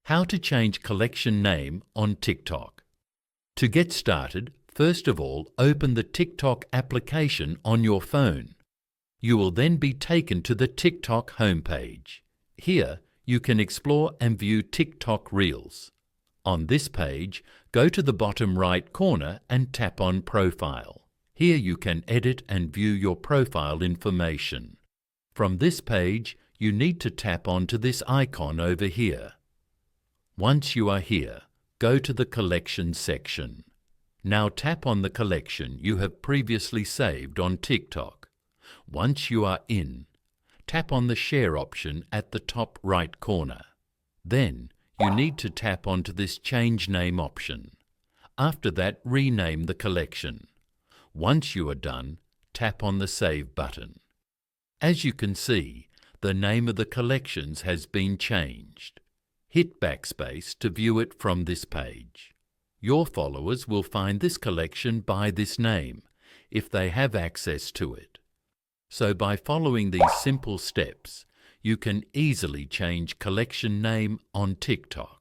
How to change collection name on TikTok. To get started, first of all, open the TikTok application on your phone. You will then be taken to the TikTok homepage. Here, you can explore and view TikTok Reels. On this page, go to the bottom right corner and tap on Profile. Here you can edit and view your profile information. From this page, you need to tap onto this icon over here. Once you are here, go to the Collection section. Now tap on the collection you have previously saved on TikTok. Once you are in, tap on the Share option at the top right corner. Then, you need to tap onto this Change Name option. After that, rename the collection. Once you are done, tap on the Save button. As you can see, the name of the collections has been changed. Hit backspace to view it from this page. Your followers will find this collection by this name, if they have access to it. So by following these simple steps, you can easily change collection name on TikTok.